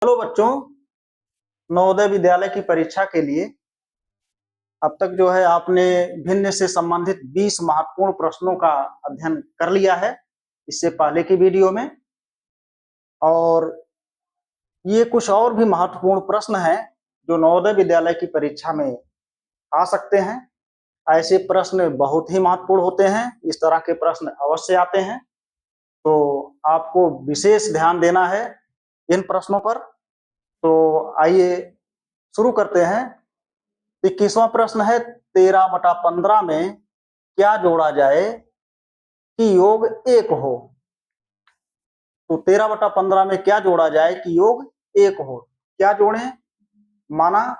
Hello बच्चों, नवोदय विद्यालय की परीक्षा के लिए अब तक जो है आपने भिन्न से संबंधित 20 महत्वपूर्ण प्रश्नों का अध्ययन कर लिया है इससे पहले की वीडियो में। और ये कुछ और भी महत्वपूर्ण प्रश्न हैं जो नवोदय विद्यालय की परीक्षा में आ सकते हैं। ऐसे प्रश्न बहुत ही महत्वपूर्ण होते हैं, इस तरह के प्रश्न अवश्य आते हैं, तो आपको विशेष ध्यान देना है इन प्रश्नों पर। तो आइए शुरू करते हैं। 21वां प्रश्न है, 13/15 में क्या जोड़ा जाए कि योग 1 हो। तो 13/15 में क्या जोड़ा जाए कि योग 1 हो। क्या जोड़ें? माना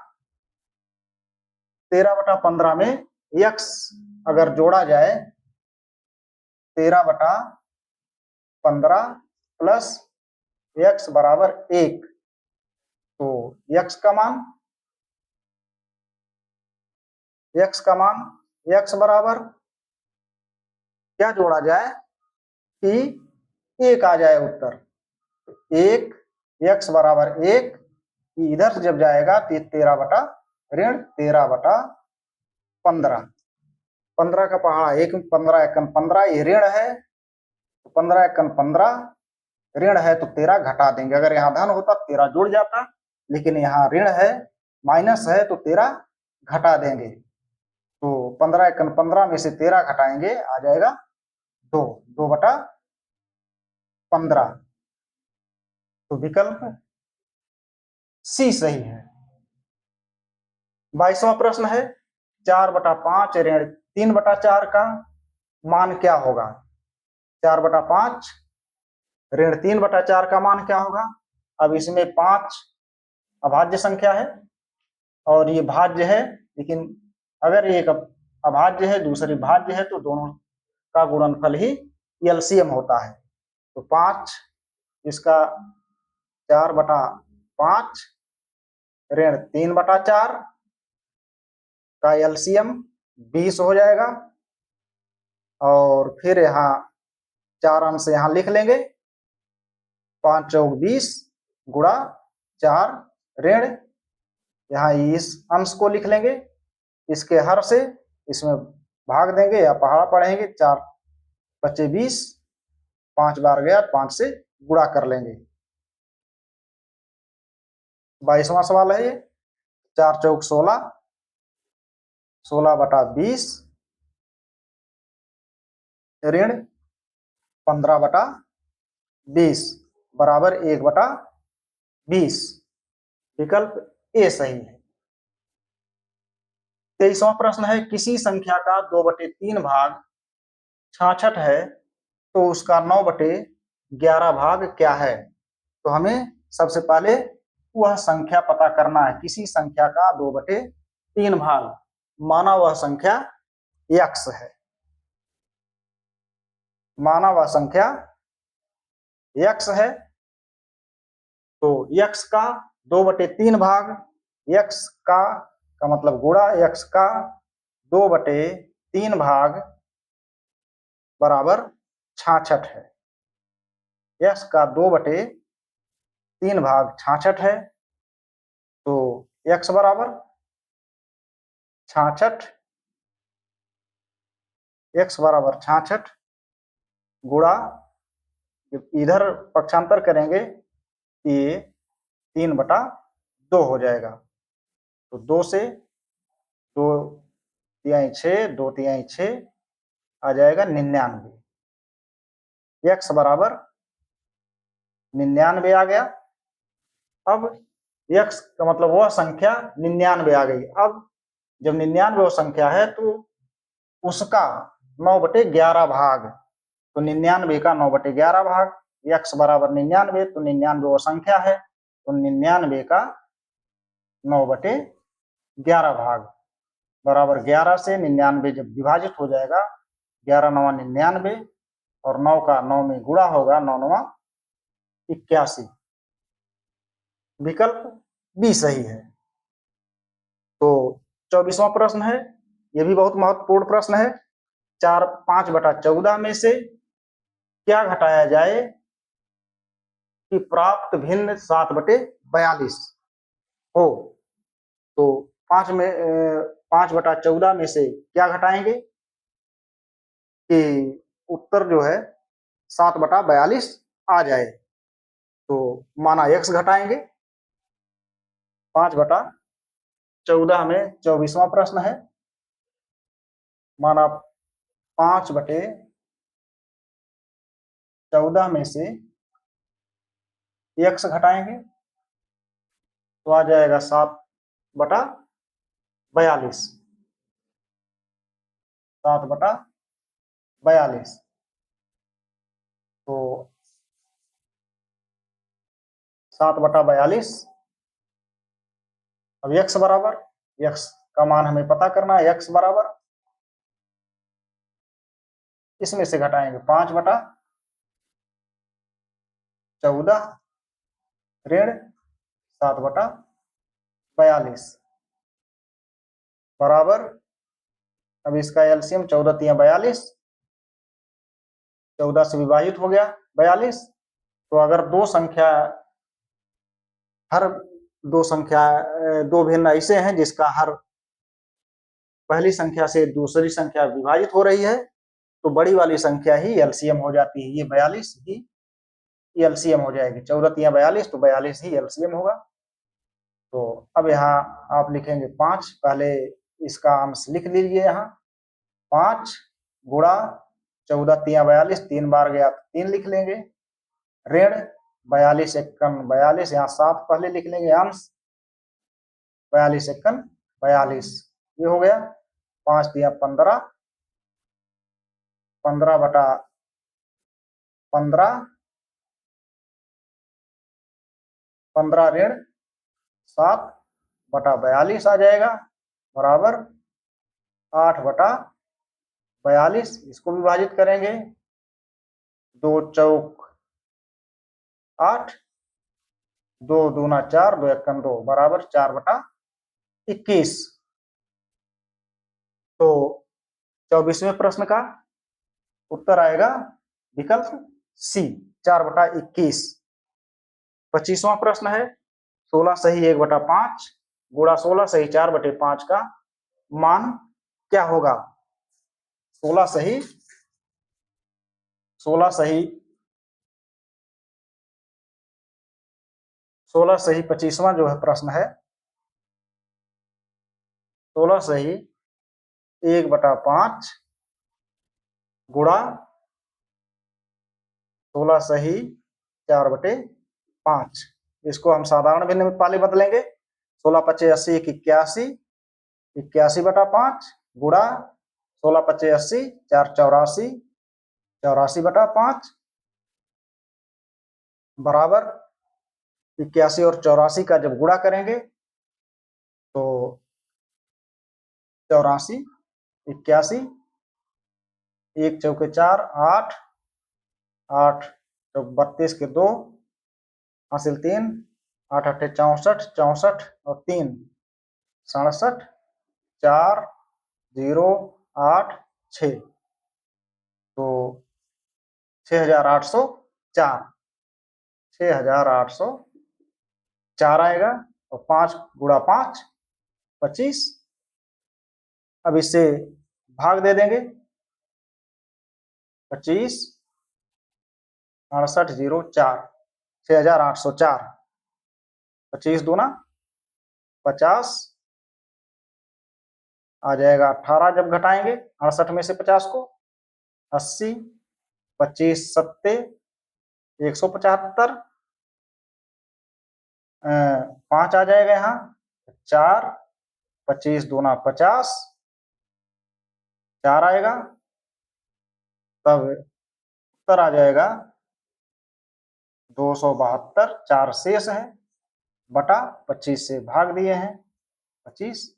13/15 में x अगर जोड़ा जाए, 13/15 प्लस x बराबर 1, तो x का मान x बराबर क्या जोड़ा जाए कि 1 आ जाए उत्तर। 1 x बराबर 1 इधर से जब जाएगा तो 13/15 15 का पहाड़ा 1, 15 एकन 15, ये ऋण है, 15 एकन 15 ऋण है तो 13 घटा देंगे। अगर यहाँ धन होता 13 जुड़ जाता, लेकिन यहाँ ऋण है, माइनस है तो 13 घटा देंगे। तो 15 एकन 15 में से 13 घटाएंगे, आ जाएगा 2/15। तो विकल्प सी सही है। 22वां प्रश्न है, 4/5 ऋण 3/4 का मान क्या होगा। 4/5 ऋण 3/4 का मान क्या होगा। अब इसमें 5 अभाज्य संख्या है और ये भाज्य है, लेकिन अगर एक अभाज्य है दूसरी भाज्य है तो दोनों का गुणनफल ही एलसीएम होता है। तो 5 इसका 4/5 ऋण 3/4 का एलसीएम 20 हो जाएगा। और फिर यहाँ 4 अंश यहाँ लिख लेंगे, 5 चौक 20 गुणा 4 ऋण, यहाँ इस अंश को लिख लेंगे, इसके हर से इसमें भाग देंगे या पहाड़ा पढ़ेंगे, 4 बचे 20, 5 बार गया 5 से गुणा कर लेंगे। 22वां सवाल है ये, 4 चौक 16, 16/20 ऋण 15/20 बराबर 1/20। विकल्प ए सही है। 23वां प्रश्न है, किसी संख्या का 2/3 भाग 66 है तो उसका 9/11 भाग क्या है। तो हमें सबसे पहले वह संख्या पता करना है। किसी संख्या का 2/3 भाग, माना वह संख्या x है, माना वह संख्या x है, तो x का 2/3 भाग, x का मतलब गुणा x का 2/3 भाग बराबर 66 है। x का 2/3 भाग 66 है, तो x बराबर 66, x बराबर 66 गुणा, इधर पक्षांतर करेंगे ये 3/2 हो जाएगा। तो 2 से 2 तिहाई 6, 2 तिहाई 6 आ जाएगा 99। x बराबर 99 आ गया। अब x का मतलब वह संख्या 99 आ गई। अब जब 99 वो संख्या है तो उसका 9/11 भाग, तो 99 का 9/11 भाग, x बराबर 99, तो 99 वो संख्या है, तो 99 का 9/11 भाग बराबर 11 से 99 जब विभाजित हो जाएगा, 11 9 99 और 9 का 9 में गुणा होगा, 9 9 81। विकल्प बी सही है। तो 24वां प्रश्न है, यह भी बहुत महत्वपूर्ण प्रश्न है। 5/14 में से क्या घटाया जाए कि प्राप्त भिन्न 7/12 42 हो तो 5/14 में से क्या घटाएंगे कि उत्तर जो है 7/42 आ जाए। तो माना x घटाएंगे। 5/14 में 24वां प्रश्न है। माना 5/14 में से x घटाएंगे तो आ जाएगा 7/42। 7/42 तो 7/42 अब x बराबर, x का मान हमें पता करना है। x बराबर इसमें से घटाएंगे 5/14 ऋण 7/42 बराबर, अब इसका एलसीएम 14 × 42, 14 से विभाजित हो गया 42। तो अगर दो भिन्न ऐसे हैं जिसका हर पहली संख्या से दूसरी संख्या विभाजित हो रही है तो बड़ी वाली संख्या ही एलसीएम हो जाती है। ये 42 ही एलसीएम हो जाएगी। 14 × 42 तो 42 ही एलसीएम होगा। तो अब यहाँ आप लिखेंगे 5, पहले इसका अंश लिख लीजिए। यहाँ 5 गुणा 14 × 42, 3 बार गया तो 3 लिख लेंगे, ऋण 42 × 42, यहाँ 7 पहले लिख लेंगे अंश, 42 × 42 ये हो गया। 5 × 15, 15/15, 15 ऋण 7/42 आ जाएगा बराबर 8/42। इसको विभाजित करेंगे, 2 चौक 8, 2 दूना 4, 2 एकम 2 बराबर 4/21। तो 24वें प्रश्न का उत्तर आएगा विकल्प सी, 4/21। 25वां प्रश्न है 16 सही 1/5 गुणा 16 सही 4/5 का मान क्या होगा। 16 सही 25वां जो है प्रश्न है, 16 सही 1/5 गुणा 16 सही 4/5। इसको हम साधारण भिन्न में पाली बदलेंगे। 16 × 5 = 80, 81/5 गुणा 16 × 5 = 80, 4 × 84, 84/5 बराबर 81 और 84 का जब गुणा करेंगे तो 84, 81, 1 चौके 4, 8, 8 चौक 32 के 2 हासिल 3, 8 8 64, 64 और 3 67, 4 0 8 6 तो 6804, 6804 आएगा। और 5 गुणा 5 25। अब इससे भाग दे देंगे, 25 6804, 6804, 25 दूना 50 आ जाएगा 18 जब घटाएंगे 68 में से 50 को, 80, 25 सत्ते 175, 5 आ जाएगा यहाँ 4, 25 दूना 50, 4 आएगा, तब उत्तर आ जाएगा 272। 4 शेष है बटा 25 से भाग दिए हैं 25,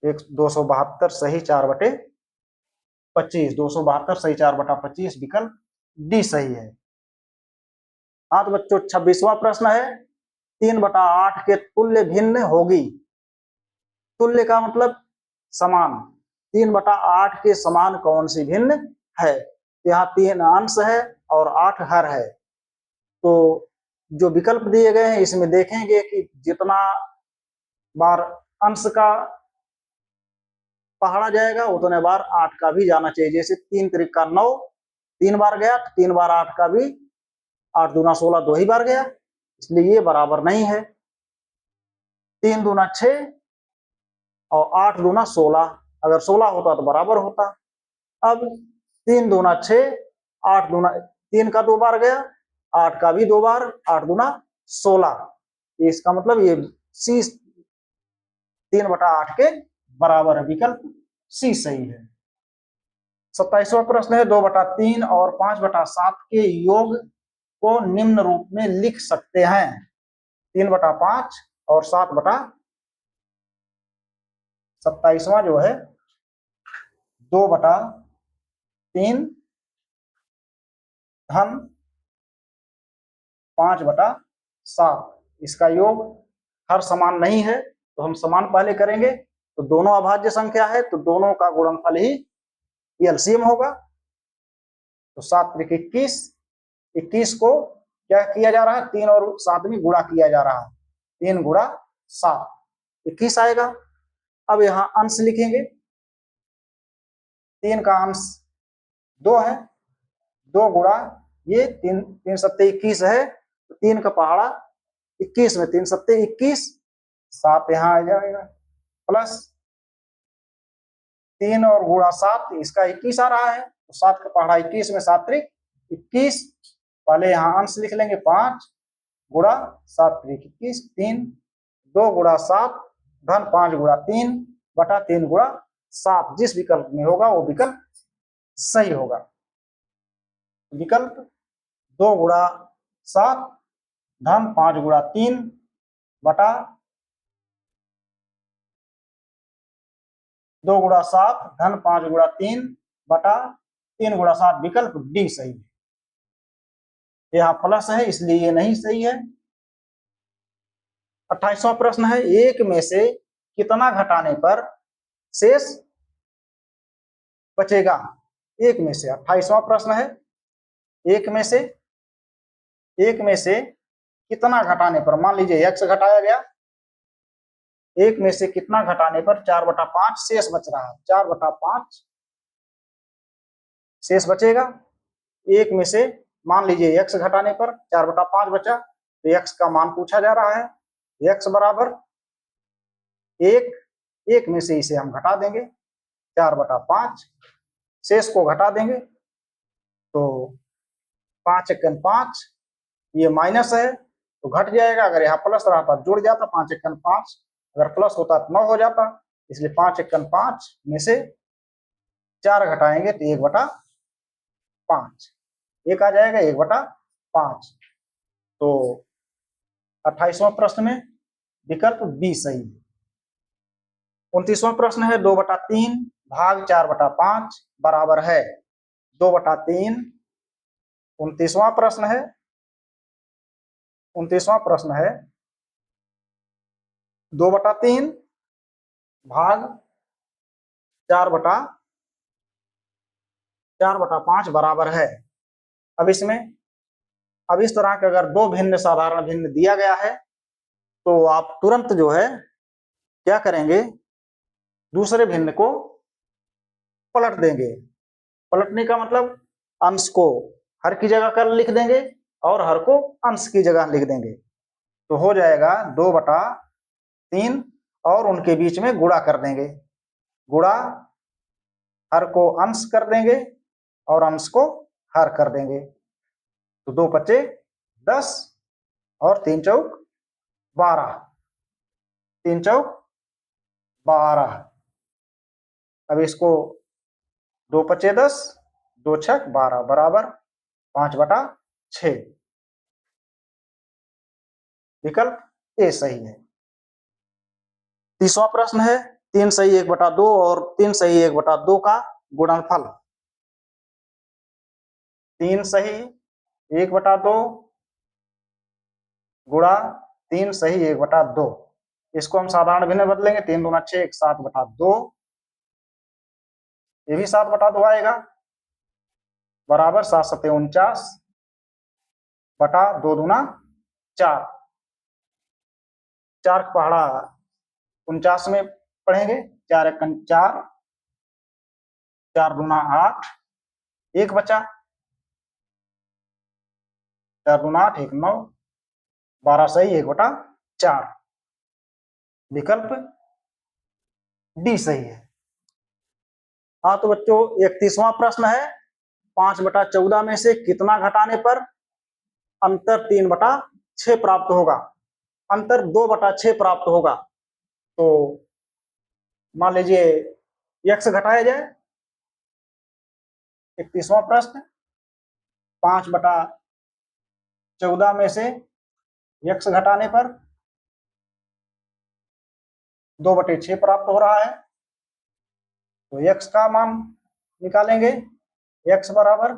272 सही 4/25, 272 सही 4/25 विकल्प डी सही है। हाँ तो बच्चों 26वां प्रश्न है 3/8 के तुल्य भिन्न होगी। तुल्य का मतलब समान, 3/8 के समान कौन सी भिन्न है। यहाँ 3 अंश है और 8 हर है। तो जो विकल्प दिए गए हैं इसमें देखेंगे कि जितना बार अंश का पहाड़ा जाएगा उतने बार 8 का भी जाना चाहिए। जैसे 3 त्रिक का 9 3 बार गया, तो 3 बार 8 का भी 8 दूना 16 2 ही बार गया, इसलिए ये बराबर नहीं है। 3 दूना 6 और 8 दूना 16, अगर 16 होता तो बराबर होता। अब 3 दूना 6, 8 दूना 3 का 2 बार गया, 8 का भी 2 बार, 8 दूना 16, इसका मतलब ये सी 3/8 के बराबर है, विकल्प सी सही है। 27वां प्रश्न है 2/3 और 5/7 के योग को निम्न रूप में लिख सकते हैं। 3/5 और 27वां जो है 2/3 धन 5/7, इसका योग हर समान नहीं है तो हम समान पहले करेंगे। तो दोनों अभाज्य संख्या है तो दोनों का गुणनफल ही एलसीएम होगा। तो 7 त्रिक 21, 21 को क्या किया जा रहा है, 3 और 7 में गुणा किया जा रहा है, 3 गुणा 7 21 आएगा। अब यहाँ अंश लिखेंगे, 3 का अंश 2 है, 2 गुणा ये 3 3 सत्ते 21 है, तो 3 का पहाड़ा 21 में 3 सत्ते 21, 7 यहाँ आ जाएगा, प्लस 3 और गुणा 7 इसका 21 आ रहा है, तो 7 का पहाड़ा 21 में 7 त्रिक 21, पहले यहाँ अंश लिख लेंगे 5 गुणा 7 त्रिक 21, 3 2 गुणा 7 धन 5 गुणा 3 बटा 3 गुणा 7, जिस विकल्प में होगा वो विकल्प सही होगा। विकल्प 2 गुणा 7 धन 5 गुणा 3 बटा 2 गुणा 7 धन 5 गुणा 3 बटा 3 गुणा 7, विकल्प डी सही है। यहाँ प्लस है इसलिए ये नहीं सही है। 28वां प्रश्न है 1 में से कितना घटाने पर शेष बचेगा। 1 में से 28वां प्रश्न है 1 में से कितना घटाने पर, मान लीजिए x घटाया गया, 1 में से कितना घटाने पर 4/5 शेष बच रहा है, 4/5 शेष बचेगा। 1 में से मान लीजिए x घटाने पर 4/5 बचा, तो x का मान पूछा जा रहा है, x बराबर 1 में से इसे हम घटा देंगे 4/5, शेष को घटा देंगे तो 5 एकन 5, ये माइनस है तो घट जाएगा, अगर यहाँ प्लस रहता जुड़ जाता, 5 एकन 5, अगर प्लस होता तो 9 हो जाता, इसलिए 5 एकन 5 में से 4 घटाएंगे तो 1/5, 1 आ जाएगा 1/5। तो 28वां प्रश्न में विकल्प बी सही है। 29वां प्रश्न है 2/3 भाग 4/5 बराबर है 2/3। 29वां प्रश्न है 2/3 भाग 4/5 बराबर है। अब इस तरह के अगर दो भिन्न साधारण भिन्न दिया गया है तो आप तुरंत जो है क्या करेंगे, दूसरे भिन्न को पलट देंगे। पलटने का मतलब अंश को हर की जगह कर लिख देंगे और हर को अंश की जगह लिख देंगे, तो हो जाएगा 2/3 और उनके बीच में गुणा कर देंगे, गुणा हर को अंश कर देंगे और अंश को हर कर देंगे, तो 2 पचे 10 और 3 चौक 12, 3 चौक 12। अब इसको 2 पचे 10 2 छक 12 बराबर 5/6, विकल्प ए सही है। 30वां प्रश्न है 3 सही 1/2 और 3 सही 1/2 का गुणनफल। 3 सही 1/2 गुणा 3 सही 1/2, इसको हम साधारण भिन्न बदलेंगे, 3 दूना 6 7/2, ये भी 7/2 आएगा बराबर 7 सत्ते 49 बटा 2 दूना 4, 4 का पहाड़ा 49 में पढ़ेंगे। 4 एकम 4, 4 दूना 8, 1 बचा, 4 दूना 8, 1 9, 12 सही, 1/4। विकल्प डी सही है। हाँ तो बच्चों 31वां प्रश्न है, 5/14 में से कितना घटाने पर अंतर 3/6 प्राप्त होगा? अंतर 2/6 प्राप्त होगा। तो मान लीजिए x घटाया जाए। 31वां प्रश्न, 5/14 में से x घटाने पर 2/6 प्राप्त हो रहा है। तो x का मान निकालेंगे। x बराबर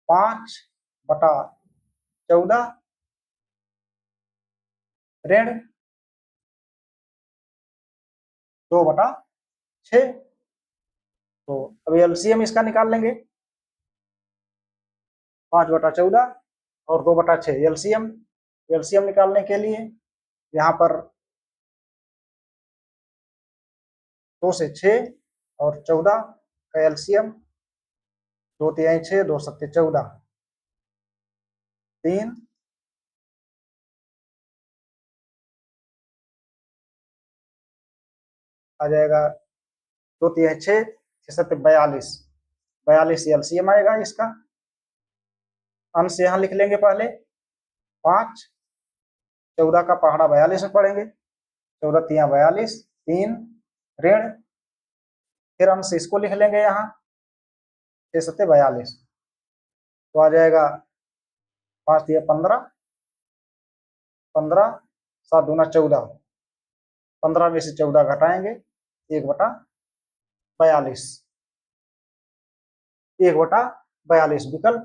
5/14 ऋण 2/6। तो अभी एलसीएम इसका निकाल लेंगे। 5/14 और 2/6 एलसीएम। एलसीएम निकालने के लिए यहाँ पर 2 से 6 और 14 का एलसीएम, 2 तिहाई 6, 2 सत्ते 14, 3 आ जाएगा, 2 तिहाई 6, 6 सत्ते 42, 42 एलसीएम आएगा इसका। अंश यहाँ लिख लेंगे पहले। 5, 14 का पहाड़ा 42 में पढ़ेंगे। 14 तिहाई 42, 3 ऋण, फिर अंश इसको लिख लेंगे यहाँ 6 सत्ते 42। तो आ जाएगा 5 तिहाई 15, 15, 7 दूना 14, 15 में से 14 घटाएंगे, 1/42, 1/42। विकल्प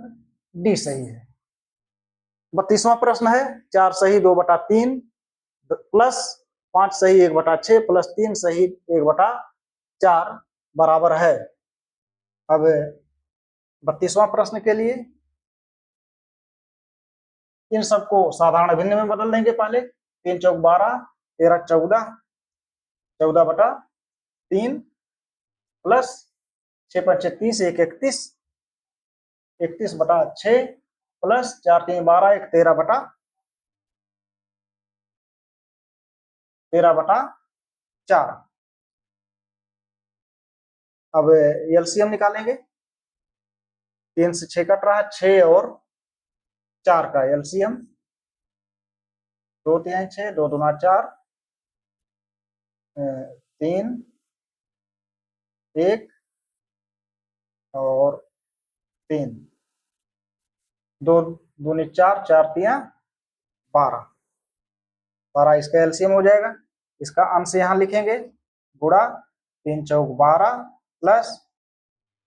डी सही है। 32वां प्रश्न है, 4 सही 2/3 प्लस 5 सही 1/6 प्लस 3 सही 1/4 बराबर है। अब 32वां प्रश्न के लिए इन सबको साधारण भिन्न में बदल देंगे पहले। 3 चौक 12, 13 14, 14/3 प्लस 6 पंचे 30, 1 31, 31/6 प्लस 4 3 12, 1 13/4। अब एलसीएम निकालेंगे। 3 से 6 कट रहा है, 6 और 4 का एलसीएम, 2 तिहाई 6, 2 दूना 4, 3 1 और 3, 2 दूनी 4, 4 तिहाई 12, 12 इसका एलसीएम हो जाएगा। इसका अंश यहाँ लिखेंगे, गुणा 3 चौक 12 प्लस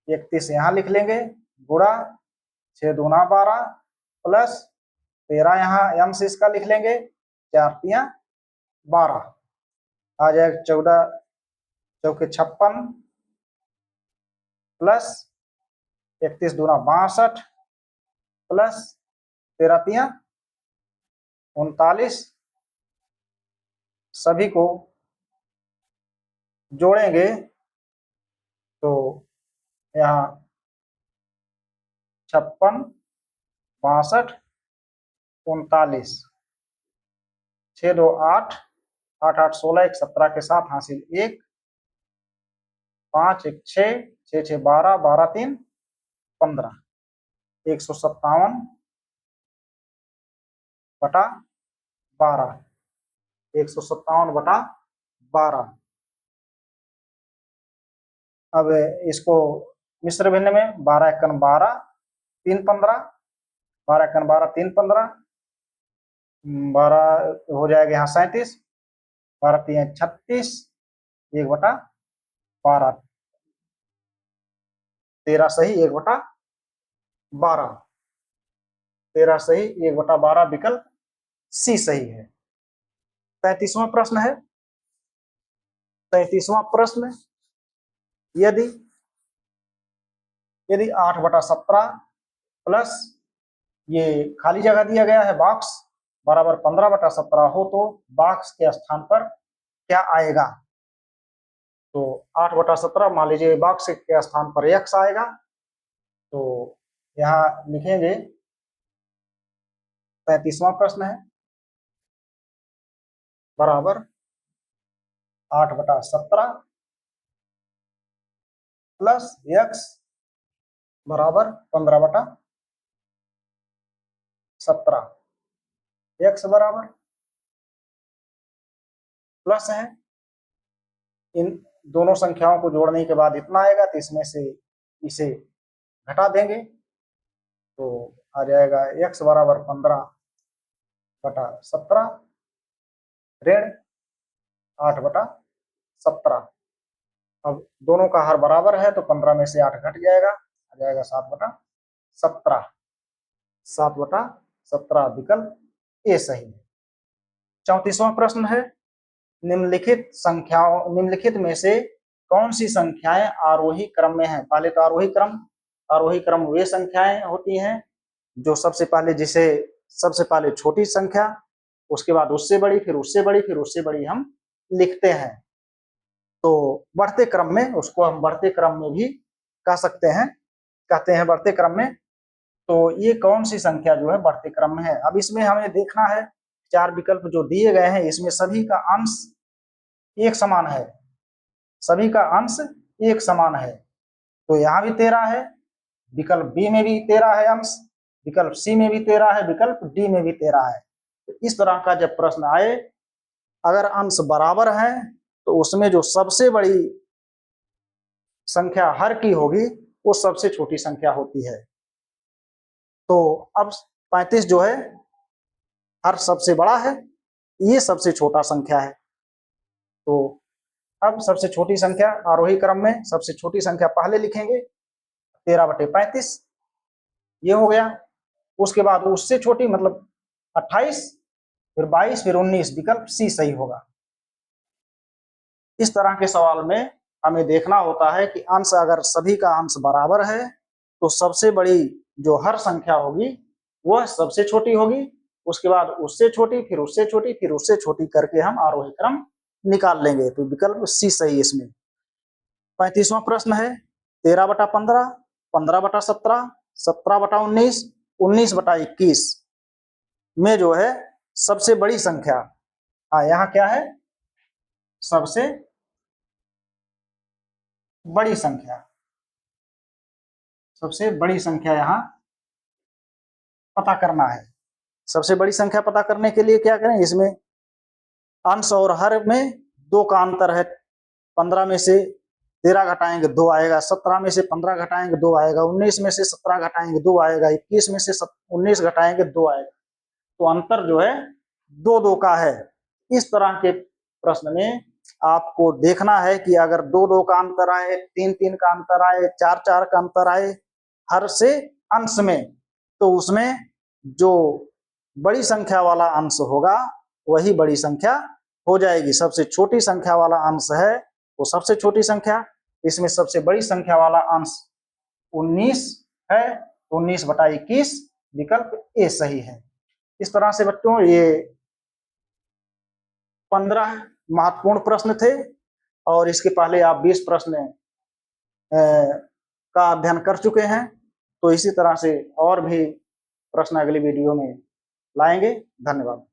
31 यहाँ लिख लेंगे, गुणा 6 दूना 12 प्लस 13 यहाँ अंश इसका लिख लेंगे, 4 तिहाई 12 आ जाएगा। 14 चौके 56 प्लस 31 दूना 62 प्लस 13 तिहाई 39। सभी को जोड़ेंगे तो यहाँ 56, 62, 39, 6 2 8, 8 8 16, 1 17 के साथ हासिल 1, 5 1 6, 6 6 12, 12 3 15, 157/12, 157/12। अब इसको मिश्र भिन्न में 12 एकन 12, 3 15, 12 एकन 12, 3 15, 12 हो जाएगा यहाँ 37, 12 3 36, 1/12, 13 सही 1/12, 13 सही 1/12। विकल्प सी सही है। 33वां प्रश्न है। 33वां प्रश्न, यदि 8/17 प्लस ये खाली जगह दिया गया है बॉक्स बराबर 15/17 हो तो बॉक्स के स्थान पर क्या आएगा? तो 8/17 मान लीजिए बॉक्स के स्थान पर x आएगा, तो यहाँ लिखेंगे 35वां प्रश्न है बराबर 8/17 प्लस x बराबर 15/17। x बराबर प्लस है, इन दोनों संख्याओं को जोड़ने के बाद इतना आएगा, तो इसमें से इसे घटा देंगे तो आ जाएगा x बराबर 15/17 ऋण 8/17। अब दोनों का हर बराबर है तो 15 में से 8 घट जाएगा, आ जाएगा 7/17। 7/17 विकल्प ए सही है। 34वां प्रश्न है निम्नलिखित में से कौन सी संख्याएं आरोही क्रम में हैं? पहले तो आरोही क्रम वे संख्याएं होती हैं जो सबसे पहले छोटी संख्या, उसके बाद उससे बड़ी, फिर उससे बड़ी, फिर उससे बड़ी हम लिखते हैं। तो बढ़ते क्रम में, उसको हम बढ़ते क्रम में भी कहते हैं बढ़ते क्रम में। तो ये कौन सी संख्या जो है बढ़ते क्रम में है? अब इसमें हमें देखना है 4 विकल्प जो दिए गए हैं, इसमें सभी का अंश एक समान है, सभी का अंश एक समान है। तो यहाँ भी 13 है, विकल्प बी में भी 13 है अंश, विकल्प सी में भी 13 है, विकल्प डी में भी 13 है। तो इस तरह का जब प्रश्न आए, अगर अंश बराबर है तो उसमें जो सबसे बड़ी संख्या हर की होगी वो सबसे छोटी संख्या होती है। तो अब 35 जो है हर सबसे बड़ा है, ये सबसे छोटा संख्या है। तो अब सबसे छोटी संख्या आरोही क्रम में सबसे छोटी संख्या पहले लिखेंगे 13/35, ये हो गया। उसके बाद उससे छोटी मतलब 28, फिर 22, फिर 19, विकल्प सी सही होगा। इस तरह के सवाल में हमें देखना होता है कि अंश, अगर सभी का अंश बराबर है तो सबसे बड़ी जो हर संख्या होगी वह सबसे छोटी होगी, उसके बाद उससे छोटी, फिर उससे छोटी, फिर उससे छोटी करके हम आरोही क्रम निकाल लेंगे। तो विकल्प सी सही इसमें। 35वां प्रश्न है 13/15, 15/17, 17/19, 19/21 में जो है सबसे बड़ी संख्या, यहाँ क्या है? सबसे बड़ी संख्या, सबसे बड़ी संख्या यहाँ पता करना है। सबसे बड़ी संख्या पता करने के लिए क्या करें? इसमें अंश और हर में 2 का अंतर है। 15 में से 13 घटाएंगे 2 आएगा, 17 में से 15 घटाएंगे 2 आएगा, 19 में से 17 घटाएंगे 2 आएगा, 21 में से 19 घटाएंगे 2 आएगा। तो अंतर जो है 2-2 का है। इस तरह के प्रश्न में आपको देखना है कि अगर 2-2 का अंतर आए, 3-3 का अंतर आए, 4-4 का अंतर आए हर से अंश में, तो उसमें जो बड़ी संख्या वाला अंश होगा वही बड़ी संख्या हो जाएगी। सबसे छोटी संख्या वाला अंश है वो सबसे छोटी संख्या, इसमें सबसे बड़ी संख्या वाला अंश 19 है, 19/21 विकल्प ए सही है। इस तरह से बच्चों ये 15 महत्वपूर्ण प्रश्न थे और इसके पहले आप 20 प्रश्न का अध्ययन कर चुके हैं। तो इसी तरह से और भी प्रश्न अगली वीडियो में लाएंगे। धन्यवाद।